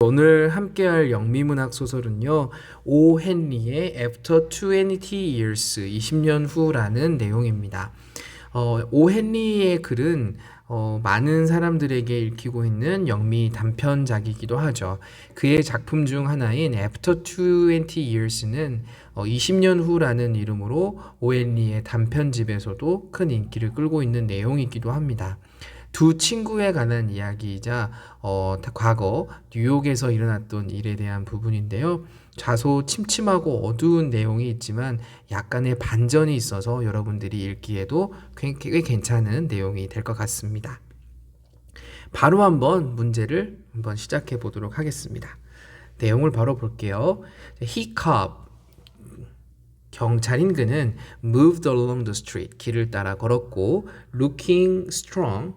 오늘 함께할 영미문학 소설은요, 오 헨리의 After 20 Years, 20년 후라는 내용입니다. 오 헨리의 글은 많은 사람들에게 읽히고 있는 영미 단편작이기도 하죠. 그의 작품 중 하나인 After 20 Years는 20년 후라는 이름으로 오 헨리의 단편집에서도 큰 인기를 끌고 있는 내용이기도 합니다. 두 친구에 관한 이야기이자 과거 뉴욕에서 일어났던 일에 대한 부분인데요. 다소 침침하고 어두운 내용이 있지만 약간의 반전이 있어서 여러분들이 읽기에도 꽤 괜찮은 내용이 될 것 같습니다. 바로 한번 문제를 한번 시작해 보도록 하겠습니다. 내용을 바로 볼게요. He cop 경찰인 그는 moved along the street 길을 따라 걸었고 looking strong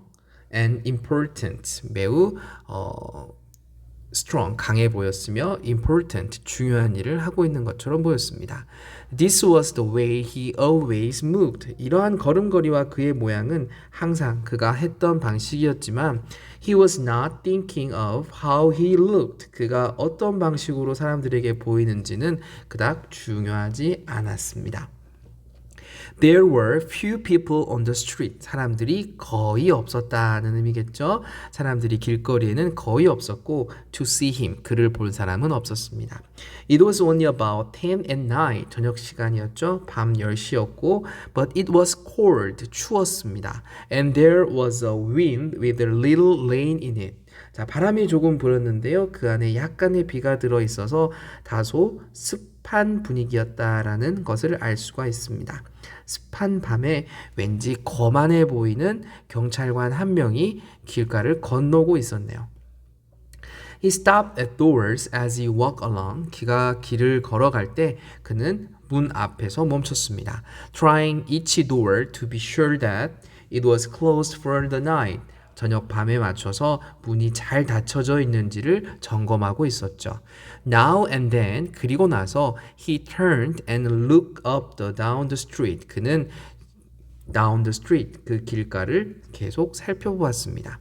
and important 매우 strong 강해 보였으며 important 중요한 일을 하고 있는 것처럼 보였습니다. This was the way he always moved. 이러한 걸음걸이와 그의 모양은 항상 그가 했던 방식이었지만 he was not thinking of how he looked. 그가 어떤 방식으로 사람들에게 보이는지는 그닥 중요하지 않았습니다. There were few people on the street. 사람들이 거의 없었다는 의미겠죠. 사람들이 길거리에는 거의 없었고 to see him. 그를 볼 사람은 없었습니다. It was only about 10 at night. 저녁 시간이었죠. 밤 10시였고 but it was cold. 추웠습니다. And there was a wind with a little rain in it. 자, 바람이 조금 불었는데요. 그 안에 약간의 비가 들어 있어서 다소 습한 분위기였다라는 것을 알 수가 있습니다. 습한 밤에 왠지 거만해 보이는 경찰관 한 명이 길가를 건너고 있었네요. He stopped at doors as he walked along. 그가 길을 걸어갈 때 그는 문 앞에서 멈췄습니다. Trying each door to be sure that it was closed for the night. 저녁 밤에 맞춰서 문이 잘 닫혀져 있는지를 점검하고 있었죠. Now and then 그리고 나서 he turned and looked up down the street. 그는 down the street 그 길가를 계속 살펴보았습니다.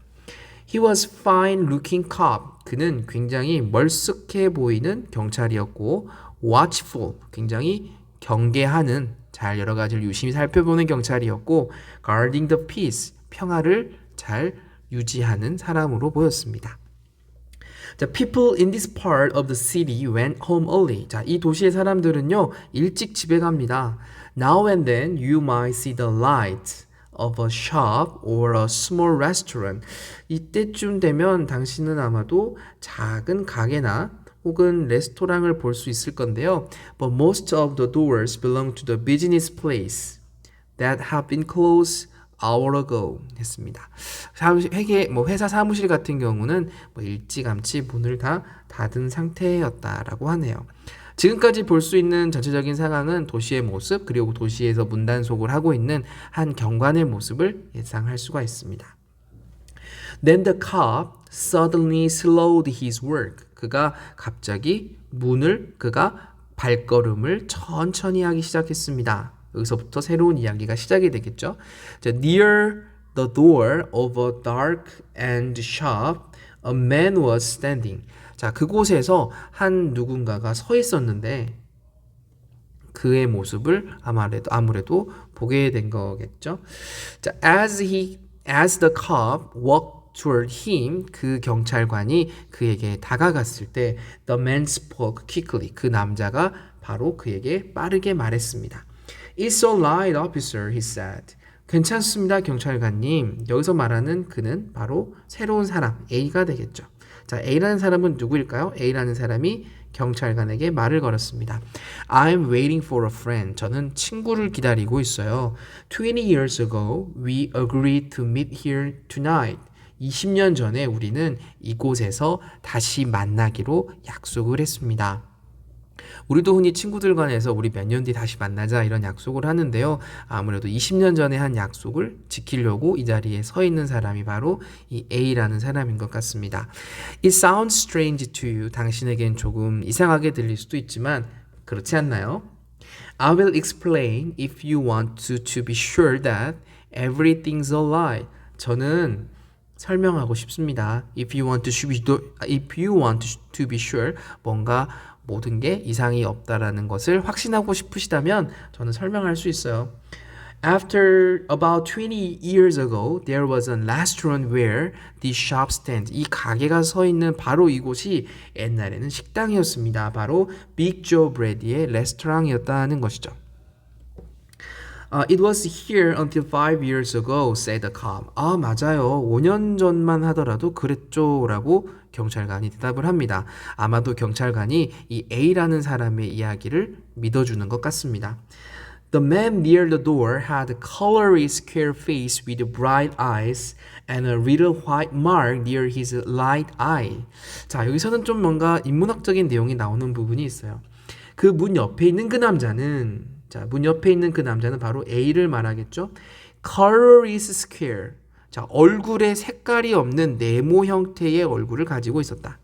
He was fine looking cop. 그는 굉장히 멀쓱해 보이는 경찰이었고 watchful 굉장히 경계하는 잘 여러 가지를 유심히 살펴보는 경찰이었고 guarding the peace 평화를 잘 유지하는 사람으로 보였습니다. 자, people in this part of the city went home early. 자, 이 도시의 사람들은요, 일찍 집에 갑니다. Now and then you might see the light of a shop or a small restaurant. 이때쯤 되면 당신은 아마도 작은 가게나 혹은 레스토랑을 볼 수 있을 건데요. But most of the doors belong to the business place that have been closed hour ago 했습니다. 회사 사무실 같은 경우는 일찌감치 문을 다 닫은 상태였다라고 하네요. 지금까지 볼 수 있는 전체적인 상황은 도시의 모습 그리고 도시에서 문단속을 하고 있는 한 경관의 모습을 예상할 수가 있습니다. Then the cop suddenly slowed his work. 그가 갑자기 그가 발걸음을 천천히 하기 시작했습니다. 여기서부터 새로운 이야기가 시작이 되겠죠. 자, near the door of a dark and shop, a man was standing. 자, 그곳에서 한 누군가가 서 있었는데 그의 모습을 아무래도 보게 된 거겠죠. 자, as the cop walked toward him, 그 경찰관이 그에게 다가갔을 때 the man spoke quickly. 그 남자가 바로 그에게 빠르게 말했습니다. It's all right, officer, he said. 괜찮습니다, 경찰관님. 여기서 말하는 그는 바로 새로운 사람, A가 되겠죠. 자, A라는 사람은 누구일까요? A라는 사람이 경찰관에게 말을 걸었습니다. I'm waiting for a friend. 저는 친구를 기다리고 있어요. 20 years ago, we agreed to meet here tonight. 20년 전에 우리는 이곳에서 다시 만나기로 약속을 했습니다. 우리도 흔히 친구들 간에서 우리 몇 년 뒤 다시 만나자 이런 약속을 하는데요. 아무래도 20년 전에 한 약속을 지키려고 이 자리에 서 있는 사람이 바로 이 A라는 사람인 것 같습니다. It sounds strange to you. 당신에겐 조금 이상하게 들릴 수도 있지만 그렇지 않나요? I will explain if you want to be sure that everything's alright. 저는 설명하고 싶습니다. If you want to be sure, 뭔가 모든 게 이상이 없다라는 것을 확신하고 싶으시다면 저는 설명할 수 있어요. After about 20 years ago, there was a restaurant where the shop stand. 이 가게가 서 있는 바로 이곳이 옛날에는 식당이었습니다. 바로 Big Joe Brady의 레스토랑이었다는 것이죠. It was here until 5 years ago, said the cop. 아, 맞아요. 5년 전만 하더라도 그랬죠. 라고 경찰관이 대답을 합니다. 아마도 경찰관이 이 A라는 사람의 이야기를 믿어주는 것 같습니다. The man near the door had a colory square face with bright eyes and a little white mark near his right eye. 자, 여기서는 좀 뭔가 인문학적인 내용이 나오는 부분이 있어요. 그 문 옆에 있는 그 남자는 문 옆에 있는 그 남자는 바로 A를 말하겠죠. Color is square. 자, 얼굴에 색깔이 없는 네모 형태의 얼굴을 가지고 있었다.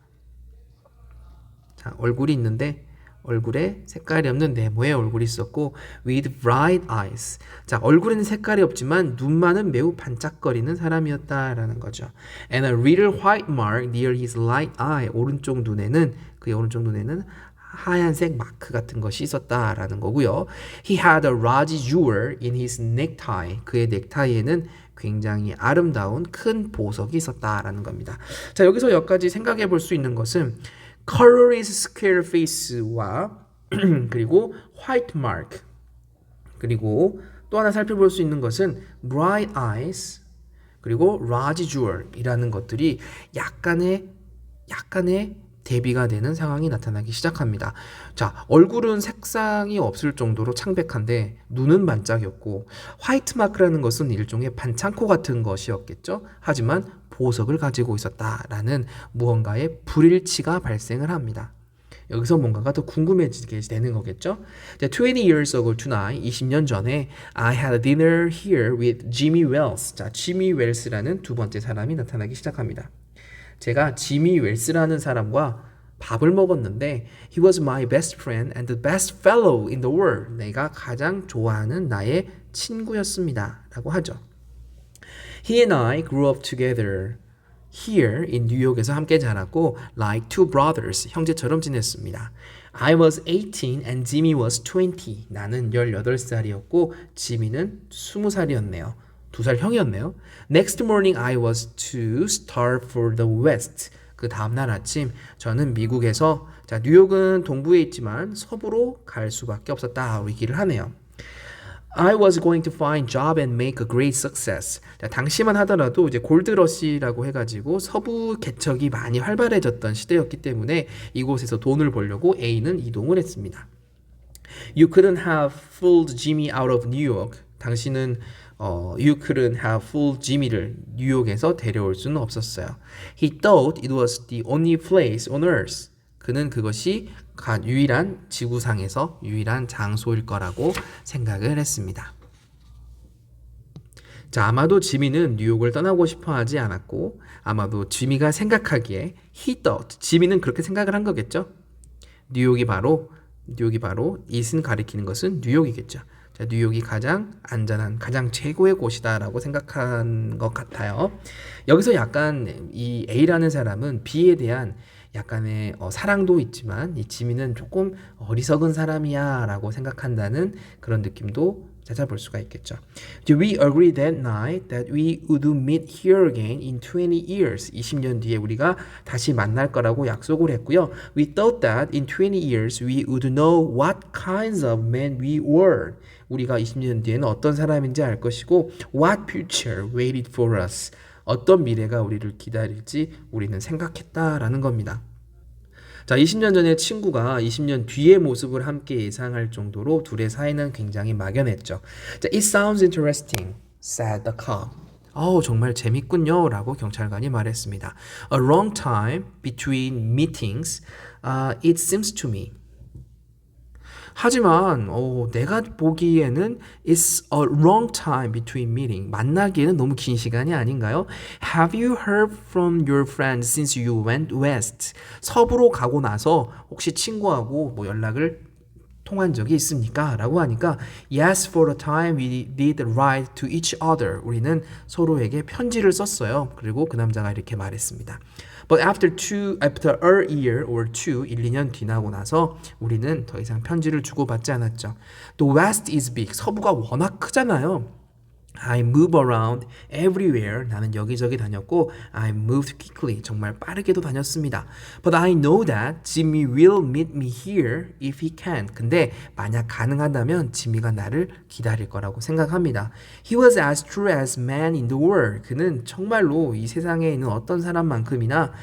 자, 얼굴이 있는데 얼굴에 색깔이 없는 네모의 얼굴이 있었고 with bright eyes. 자, 얼굴에는 색깔이 없지만 눈만은 매우 반짝거리는 사람이었다라는 거죠. And a little white mark near his right eye. 그의 오른쪽 눈에는 하얀색 마크 같은 것이 있었다라는 거고요. He had a large jewel in his necktie. 그의 넥타이에는 굉장히 아름다운 큰 보석이 있었다라는 겁니다. 자, 여기서 여기까지 생각해 볼 수 있는 것은 color is square face와 그리고 white mark 그리고 또 하나 살펴볼 수 있는 것은 bright eyes 그리고 large jewel이라는 것들이 약간의 대비가 되는 상황이 나타나기 시작합니다. 자, 얼굴은 색상이 없을 정도로 창백한데 눈은 반짝였고 화이트 마크라는 것은 일종의 반창고 같은 것이었겠죠. 하지만 보석을 가지고 있었다라는 무언가의 불일치가 발생을 합니다. 여기서 뭔가가 더 궁금해지게 되는 거겠죠. 20 years ago tonight, 20년 전에 I had dinner here with Jimmy Wells. 자, 지미 웰스라는 두 번째 사람이 나타나기 시작합니다. 제가 지미 웰스라는 사람과 밥을 먹었는데 He was my best friend and the best fellow in the world. 내가 가장 좋아하는 나의 친구였습니다. 라고 하죠. He and I grew up together here in 뉴욕에서 함께 자랐고 like two brothers, 형제처럼 지냈습니다. I was 18 and Jimmy was 20. 나는 18살이었고 지미는 20살이었네요. 2살 형이었네요. Next morning I was to start for the west. 그 다음날 아침 저는 미국에서 자, 뉴욕은 동부에 있지만 서부로 갈 수밖에 없었다. 얘기를 하네요. I was going to find job and make a great success. 자, 당시만 하더라도 이제 골드러시라고 해가지고 서부 개척이 많이 활발해졌던 시대였기 때문에 이곳에서 돈을 벌려고 A는 이동을 했습니다. You couldn't have fooled Jimmy out of New York. 당신은 You couldn't have fooled Jimmy를 뉴욕에서 데려올 수는 없었어요. He thought it was the only place on earth. 그는 그것이 유일한 지구상에서 유일한 장소일 거라고 생각을 했습니다. 자, 아마도 지미는 뉴욕을 떠나고 싶어 하지 않았고 아마도 지미가 생각하기에 he thought, 지미는 그렇게 생각을 한 거겠죠. 뉴욕이 바로 it은 가리키는 것은 뉴욕이겠죠. 자, 뉴욕이 가장 안전한, 가장 최고의 곳이다라고 생각한 것 같아요. 여기서 약간 이 A라는 사람은 B에 대한 약간의 사랑도 있지만 이 지미는 조금 어리석은 사람이야 라고 생각한다는 그런 느낌도 찾아볼 수가 있겠죠. We agreed that night that we would meet here again in 20 years. 20년 뒤에 우리가 다시 만날 거라고 약속을 했고요. We thought that in 20 years we would know what kinds of men we were. 우리가 20년 뒤에는 어떤 사람인지 알 것이고 what future waited for us. 어떤 미래가 우리를 기다릴지 우리는 생각했다라는 겁니다. 자, 20년 전에 친구가 20년 뒤의 모습을 함께 예상할 정도로 둘의 사이는 굉장히 막연했죠. 자, It sounds interesting, said the cop. 정말 재밌군요 라고 경찰관이 말했습니다. A long time between meetings, it seems to me. 하지만 내가 보기에는 it's a long time between meeting. 만나기에는 너무 긴 시간이 아닌가요? Have you heard from your friends since you went west? 서부로 가고 나서 혹시 친구하고 연락을 통한 적이 있습니까? 라고 하니까 Yes, for a time we did write to each other. 우리는 서로에게 편지를 썼어요. 그리고 그 남자가 이렇게 말했습니다. But after a year or two, 1, 2년 지나고 나서 우리는 더 이상 편지를 주고받지 않았죠. The West is big. 서부가 워낙 크잖아요. I move around everywhere. 나는 여기저기 다녔고 I moved quickly. 정말 빠르게도 다녔습니다. But I know that Jimmy will meet me here if he can. 근데 만약 가능하다면 지미가 나를 기다릴 거라고 생각합니다. He was as true as man in the world. 그는 정말로 이 세상에 있는 어떤 사람만큼이나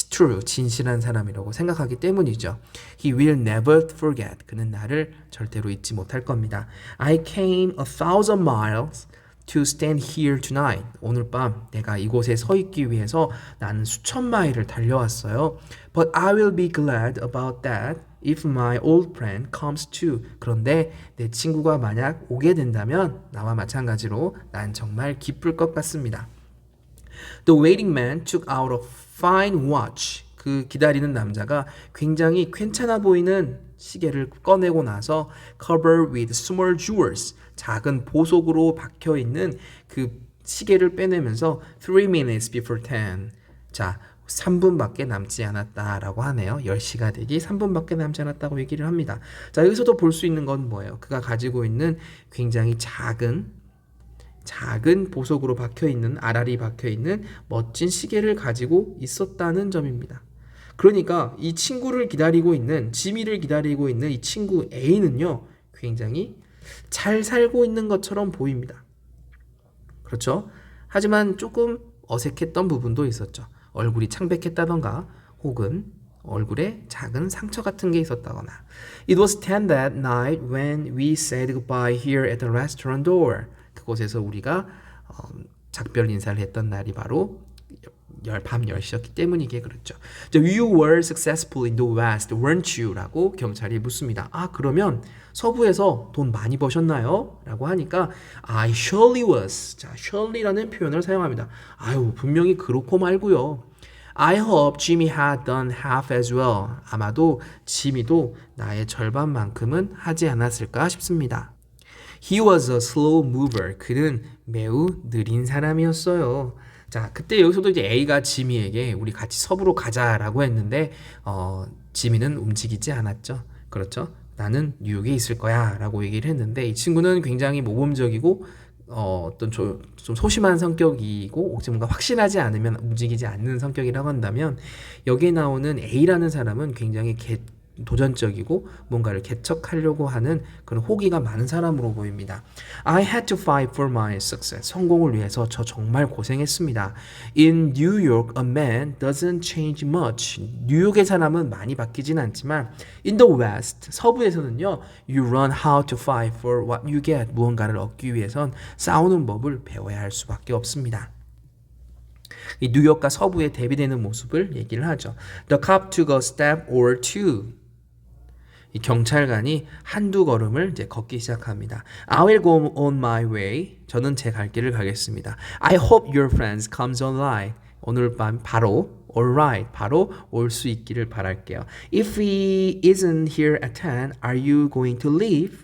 true, 진실한 사람이라고 생각하기 때문이죠. He will never forget. 그는 나를 절대로 잊지 못할 겁니다. I came 1,000 miles to stand here tonight. 오늘 밤 내가 이곳에 서 있기 위해서 나는 수천 마일을 달려왔어요. But I will be glad about that if my old friend comes too. 그런데 내 친구가 만약 오게 된다면 나와 마찬가지로 난 정말 기쁠 것 같습니다. The waiting man took out a fine watch. 그 기다리는 남자가 굉장히 괜찮아 보이는 시계를 꺼내고 나서 covered with small jewels. 작은 보석으로 박혀 있는 그 시계를 빼내면서 3 minutes before 10. 자, 3분밖에 남지 않았다라고 하네요. 10시가 되기 3분밖에 남지 않았다고 얘기를 합니다. 자, 여기서도 볼 수 있는 건 뭐예요? 그가 가지고 있는 굉장히 작은 보석으로 박혀있는 알알이 박혀있는 멋진 시계를 가지고 있었다는 점입니다. 그러니까 이 친구를 기다리고 있는 지미를 기다리고 있는 이 친구 A는요 굉장히 잘 살고 있는 것처럼 보입니다. 그렇죠? 하지만 조금 어색했던 부분도 있었죠. 얼굴이 창백했다던가 혹은 얼굴에 작은 상처 같은 게 있었다거나. It was 10 that night when we said goodbye here at the restaurant door. 그곳에서 우리가 작별 인사를 했던 날이 바로 밤 10시였기 때문이게 그렇죠. You were successful in the West, weren't you? 라고 경찰이 묻습니다. 아, 그러면 서부에서 돈 많이 버셨나요? 라고 하니까 I surely was. 자, surely라는 표현을 사용합니다. 아유, 분명히 그렇고 말고요. I hope Jimmy had done half as well. 아마도 지미도 나의 절반만큼은 하지 않았을까 싶습니다. He was a slow mover. 그는 매우 느린 사람이었어요. 자, 그때 여기서도 이제 A가 지미에게 우리 같이 서부로 가자라고 했는데 지미는 움직이지 않았죠. 그렇죠? 나는 뉴욕에 있을 거야 라고 얘기를 했는데 이 친구는 굉장히 모범적이고 어떤 좀 소심한 성격이고 혹시 뭔가 확신하지 않으면 움직이지 않는 성격이라고 한다면 여기에 나오는 A라는 사람은 굉장히 도전적이고 뭔가를 개척하려고 하는 그런 호기가 많은 사람으로 보입니다. I had to fight for my success. 성공을 위해서 저 정말 고생했습니다. In New York, a man doesn't change much. 뉴욕의 사람은 많이 바뀌진 않지만 in the West, 서부에서는요, you learn how to fight for what you get. 무언가를 얻기 위해선 싸우는 법을 배워야 할 수밖에 없습니다. 이 뉴욕과 서부의 대비되는 모습을 얘기를 하죠. The cop took a step or two. 이 경찰관이 한두 걸음을 이제 걷기 시작합니다. I will go on my way. 저는 제 갈 길을 가겠습니다. I hope your friends comes online. 오늘 밤 바로 alright. 바로 올 수 있기를 바랄게요. If he isn't here at 10, are you going to leave?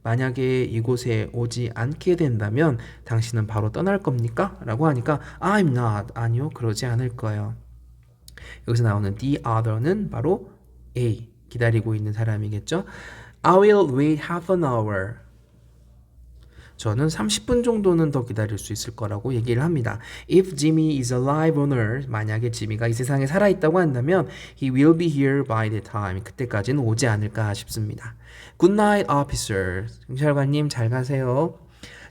만약에 이곳에 오지 않게 된다면 당신은 바로 떠날 겁니까? 라고 하니까 I'm not. 아니요. 그러지 않을 거예요. 여기서 나오는 the other는 바로 A. 기다리고 있는 사람이겠죠. I will wait half an hour. 저는 30분 정도는 더 기다릴 수 있을 거라고 얘기를 합니다. If Jimmy is alive on earth, 만약에 지미가 이 세상에 살아있다고 한다면 he will be here by the time. 그때까지는 오지 않을까 싶습니다. Good night, officer. 경찰관님 잘 가세요.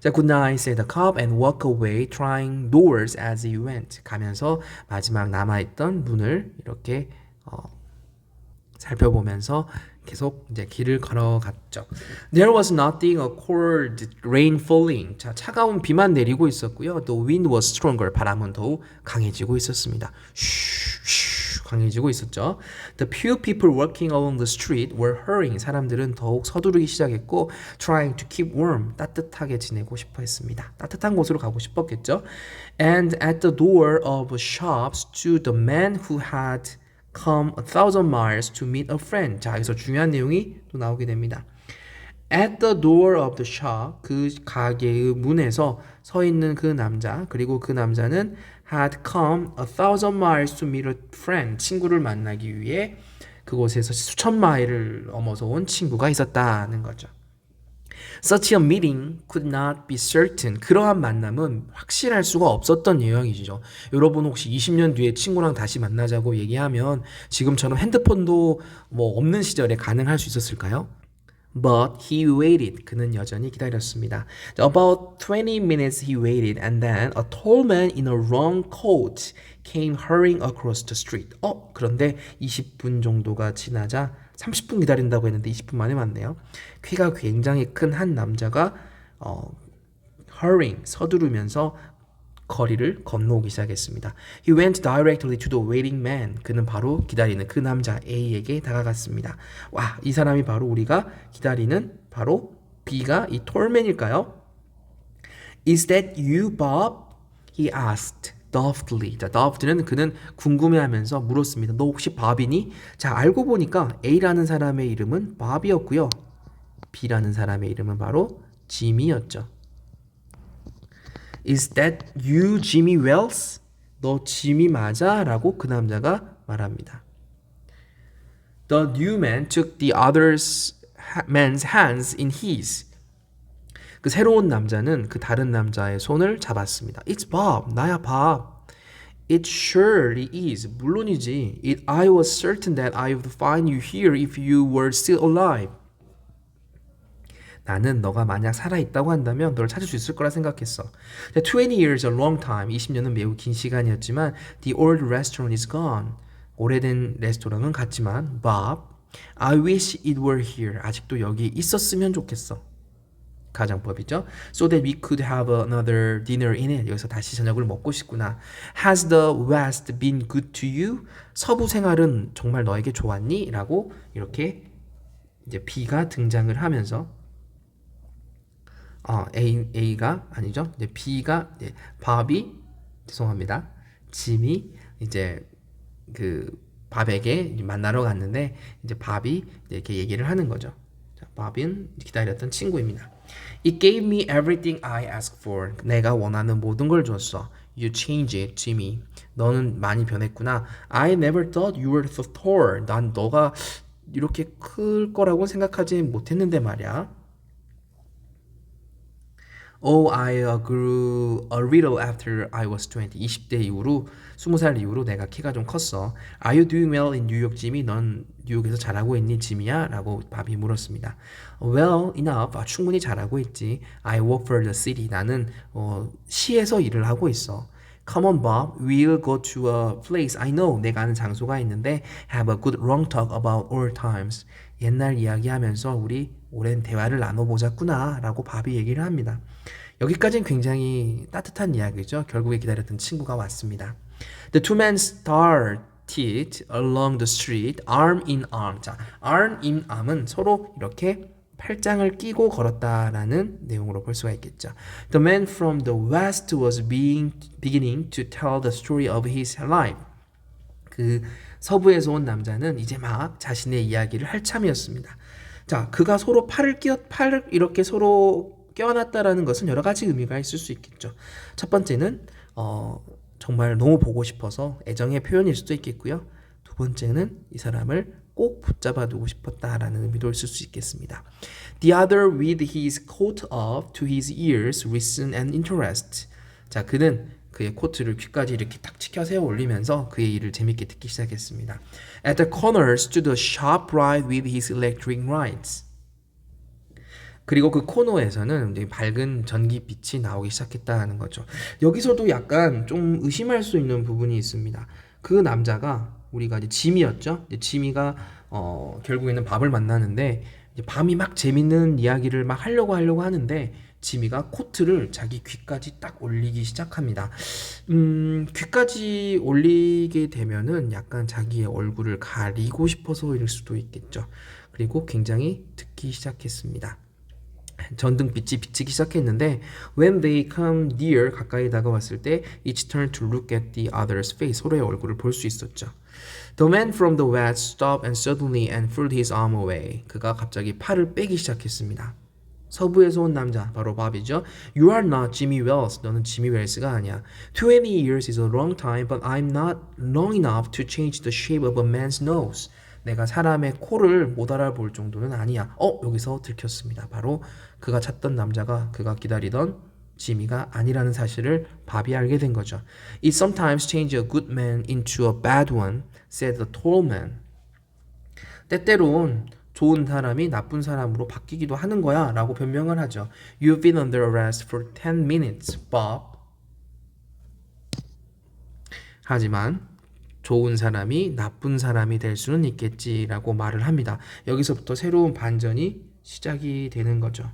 자, good night, said the cop and walk away, trying doors as he went. 가면서 마지막 남아있던 문을 이렇게 살펴보면서 계속 이제 길을 걸어갔죠. There was nothing, a cold rain falling. 자, 차가운 비만 내리고 있었고요. The wind was stronger. 바람은 더욱 강해지고 있었습니다. 강해지고 있었죠. The few people walking along the street were hurrying. 사람들은 더욱 서두르기 시작했고, trying to keep warm. 따뜻하게 지내고 싶어 했습니다. 따뜻한 곳으로 가고 싶었겠죠. And at the door of shops stood the man who had come 1,000 miles to meet a friend. 자, 여기서 중요한 내용이 또 나오게 됩니다. At the door of the shop, 그 가게의 문에서 서 있는 그 남자, 그리고 그 남자는 had come 1,000 miles to meet a friend. 친구를 만나기 위해 그곳에서 수천 마일을 넘어서 온 친구가 있었다는 거죠. Such a meeting could not be certain. 그러한 만남은 확실할 수가 없었던 내용이죠. 여러분 혹시 20년 뒤에 친구랑 다시 만나자고 얘기하면 지금처럼 핸드폰도 뭐 없는 시절에 가능할 수 있었을까요? But he waited. 그는 여전히 기다렸습니다. About 20 minutes he waited and then a tall man in a long coat came hurrying across the street. 그런데 20분 정도가 지나자 30분 기다린다고 했는데 20분 만에 왔네요. 키가 굉장히 큰 한 남자가 hurrying, 서두르면서 거리를 건너오기 시작했습니다. He went directly to the waiting man. 그는 바로 기다리는 그 남자 A에게 다가갔습니다. 와, 이 사람이 바로 우리가 기다리는 바로 B가 이 톨맨일까요? Is that you, Bob? He asked doubtfully. 자, doubt는 그는 궁금해하면서 물었습니다. 너 혹시 밥이니? 자, 알고 보니까 A라는 사람의 이름은 밥이었고요. B라는 사람의 이름은 바로 짐이었죠. Is that you, Jimmy Wells? 너 지미 맞아? 라고 그 남자가 말합니다. The new man took the other man's hands in his. 그 새로운 남자는 그 다른 남자의 손을 잡았습니다. It's Bob. 나야 Bob. It surely is. 물론이지. I was certain that I would find you here if you were still alive. 나는 너가 만약 살아있다고 한다면 너를 찾을 수 있을 거라 생각했어. 20 years a long time. 20년은 매우 긴 시간이었지만 the old restaurant is gone. 오래된 레스토랑은 갔지만 Bob, I wish it were here. 아직도 여기 있었으면 좋겠어. 가정법이죠. So that we could have another dinner in it. 여기서 다시 저녁을 먹고 싶구나. Has the West been good to you? 서부 생활은 정말 너에게 좋았니? 라고 이렇게 이제 B가 등장을 하면서 A가 아니죠. 이제 B가 이제 밥이 죄송합니다. 짐이 이제 그 밥에게 만나러 갔는데 이제 밥이 이렇게 얘기를 하는 거죠. 자, 밥은 기다렸던 친구입니다. It gave me everything I asked for. 내가 원하는 모든 걸 줬어. You changed it, Jimmy. 너는 많이 변했구나. I never thought you were so tall. 난 너가 이렇게 클 거라고 생각하지 못했는데 말이야. Oh, I grew a little after I was 20. 20대 이후로 20살 이후로 내가 키가 좀 컸어. Are you doing well in New York, Jimmy? 넌 뉴욕에서 잘하고 있니, 지미야? 라고 밥이 물었습니다. Well enough. 충분히 잘하고 있지. I work for the city. 나는 시에서 일을 하고 있어. Come on, Bob. We'll go to a place I know. 내가 아는 장소가 있는데 have a good long talk about old times. 옛날 이야기하면서 우리 오랜 대화를 나눠보자꾸나 라고 밥이 얘기를 합니다. 여기까지는 굉장히 따뜻한 이야기죠. 결국에 기다렸던 친구가 왔습니다. The two men started along the street, arm in arm. 자, arm in arm은 서로 이렇게 팔짱을 끼고 걸었다라는 내용으로 볼 수가 있겠죠. The man from the west was beginning to tell the story of his life. 그 서부에서 온 남자는 이제 막 자신의 이야기를 할 참이었습니다. 자, 그가 서로 팔을 이렇게 서로 껴안았다라는 것은 여러 가지 의미가 있을 수 있겠죠. 첫 번째는 정말 너무 보고 싶어서 애정의 표현일 수도 있겠고요. 두 번째는 이 사람을 꼭 붙잡아 두고 싶었다라는 의미도 있을 수 있겠습니다. The other with his coat up to his ears, listen and interest. 자, 그는 그의 코트를 귀까지 이렇게 딱 치켜 세워 올리면서 그의 일을 재밌게 듣기 시작했습니다. At the corner stood a sharp light with his electric lights. 그리고 그 코너에서는 이제 밝은 전기빛이 나오기 시작했다는 거죠. 여기서도 약간 좀 의심할 수 있는 부분이 있습니다. 그 남자가 우리가 이제 지미였죠. 이제 지미가 결국에는 밥을 만나는데 이제 밤이 막 재밌는 이야기를 막 하려고 하는데 지미가 코트를 자기 귀까지 딱 올리기 시작합니다. 귀까지 올리게 되면은 약간 자기의 얼굴을 가리고 싶어서일 수도 있겠죠. 그리고 굉장히 듣기 시작했습니다. 전등빛이 비치기 시작했는데 when they come near 가까이 다가왔을 때 each turned to look at the other's face 서로의 얼굴을 볼 수 있었죠. The man from the west stopped and suddenly and pulled his arm away. 그가 갑자기 팔을 빼기 시작했습니다. 서부에서 온 남자 바로 밥이죠. You are not Jimmy Wells. 너는 지미 웰스가 아니야. 20 years is a long time, but I'm not long enough to change the shape of a man's nose. 내가 사람의 코를 못 알아볼 정도는 아니야. 여기서 들켰습니다. 바로 그가 찾던 남자가 그가 기다리던 지미가 아니라는 사실을 밥이 알게 된 거죠. It sometimes changes a good man into a bad one, said the tall man. 때때론 좋은 사람이 나쁜 사람으로 바뀌기도 하는 거야 라고 변명을 하죠. You've been under arrest for 10 minutes, Bob. 하지만 좋은 사람이 나쁜 사람이 될 수는 있겠지라고 말을 합니다. 여기서부터 새로운 반전이 시작이 되는 거죠.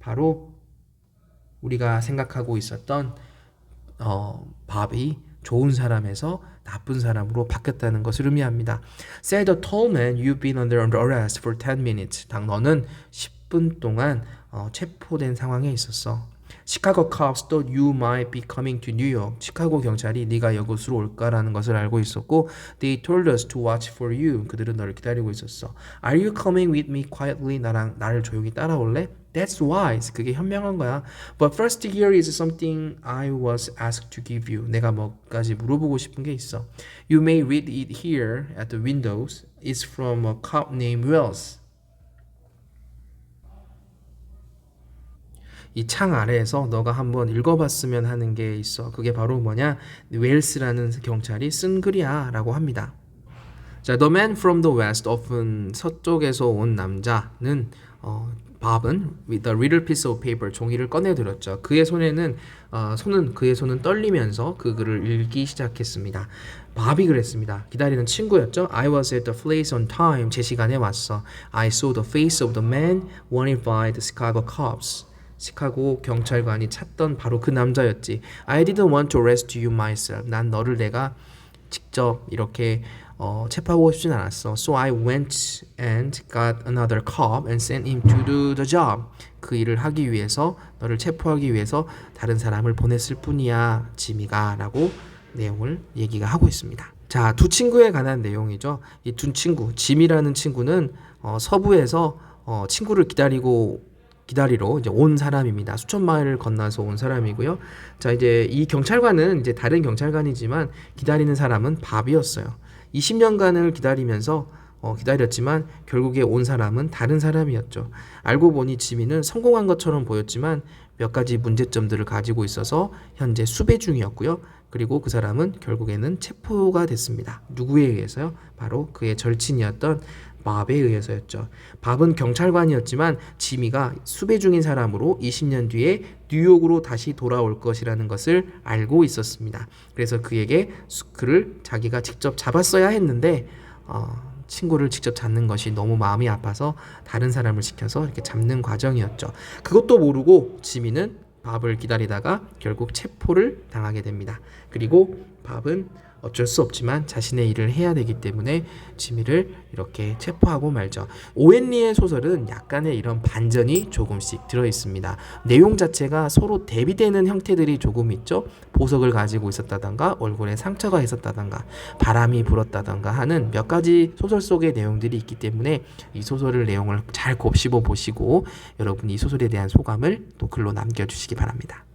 바로 우리가 생각하고 있었던 밥이 좋은 사람에서 나쁜 사람으로 바뀌었다는 것을 의미합니다. Said the tall man, you've been under arrest for 10 minutes. 너는 10분 동안 체포된 상황에 있었어. Chicago cops thought you might be coming to New York. 시카고 경찰이 네가 이곳으로 올까라는 것을 알고 있었고 They told us to watch for you. 그들은 너를 기다리고 있었어. Are you coming with me quietly? 나를 조용히 따라올래? That's wise. 그게 현명한 거야. But first here is something I was asked to give you. 내가 몇 가지 물어보고 싶은 게 있어. You may read it here at the windows. It's from a cop named Wells. 이 창 아래에서 너가 한번 읽어봤으면 하는 게 있어. 그게 바로 뭐냐? 웰스라는 경찰이 쓴 글이야 라고 합니다. 자, The man from the west, often 서쪽에서 온 남자는 밥은 with a little piece of paper, 종이를 꺼내들었죠. 그의 손은 떨리면서 그 글을 읽기 시작했습니다. 밥이 그랬습니다. 기다리는 친구였죠. I was at the place on time. 제 시간에 왔어. I saw the face of the man wanted by the Chicago cops. 시카고 경찰관이 찾던 바로 그 남자였지. I didn't want to arrest you myself. 난 너를 내가 직접 이렇게 체포하고 싶진 않았어. So I went and got another cop and sent him to do the job. 그 일을 하기 위해서 너를 체포하기 위해서 다른 사람을 보냈을 뿐이야, 지미가 라고 내용을 얘기가 하고 있습니다. 자, 두 친구에 관한 내용이죠. 이 두 친구, 지미라는 친구는 서부에서 친구를 기다리러 이제 온 사람입니다. 수천 마일을 건너서 온 사람이고요. 자, 이제 이 경찰관은 이제 다른 경찰관이지만 기다리는 사람은 밥이었어요. 20년간을 기다리면서 기다렸지만 결국에 온 사람은 다른 사람이었죠. 알고 보니 지미는 성공한 것처럼 보였지만 몇 가지 문제점들을 가지고 있어서 현재 수배 중이었고요. 그리고 그 사람은 결국에는 체포가 됐습니다. 누구에 의해서요? 바로 그의 절친이었던 밥에 의해서였죠. 밥은 경찰관이었지만 지미가 수배 중인 사람으로 20년 뒤에 뉴욕으로 다시 돌아올 것이라는 것을 알고 있었습니다. 그래서 그에게 그를 자기가 직접 잡았어야 했는데 친구를 직접 잡는 것이 너무 마음이 아파서 다른 사람을 시켜서 이렇게 잡는 과정이었죠. 그것도 모르고 지미는 밥을 기다리다가 결국 체포를 당하게 됩니다. 그리고 밥은 어쩔 수 없지만 자신의 일을 해야 되기 때문에 지미를 이렇게 체포하고 말죠. 오웬리의 소설은 약간의 이런 반전이 조금씩 들어있습니다. 내용 자체가 서로 대비되는 형태들이 조금 있죠. 보석을 가지고 있었다던가 얼굴에 상처가 있었다던가 바람이 불었다던가 하는 몇 가지 소설 속의 내용들이 있기 때문에 이 소설의 내용을 잘 곱씹어 보시고 여러분 이 소설에 대한 소감을 또 글로 남겨주시기 바랍니다.